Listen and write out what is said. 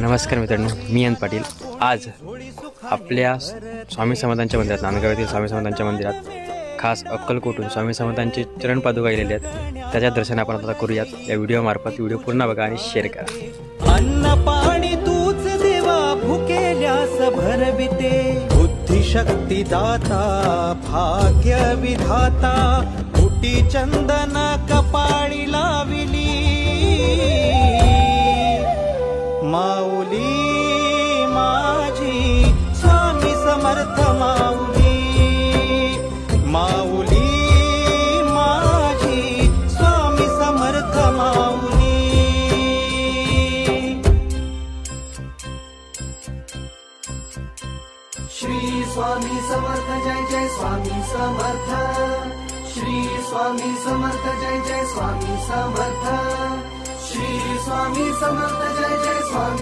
नमस्कार मित्रांनो, मी अन पाटील. आज आपल्या स्वामी समर्थांच्या मंदिरात, नांदगाव येथील स्वामी समर्थांच्या मंदिरात खास अक्कलकोटून स्वामी समर्थांचे चरण पादुका गेलेले आहेत. त्याच्या दर्शन आपण आता करूयात. या व्हिडिओमार्फत व्हिडिओ पूर्ण बघा आणि शेअर करा. अन्न पाणी तूच देवा, भुकेल्यास भरविते. बुद्धिशक्ती दाता, भाग्य विधाता, कुटी चंदन कपाळी लाविली. माऊली माझी स्वामी समर्थ माऊली. माऊली माझी स्वामी समर्थ माऊली. श्री स्वामी समर्थ जय जय स्वामी समर्थ. श्री स्वामी समर्थ जय जय स्वामी समर्थ. श्री स्वामी समर्थ जय जय स्वामी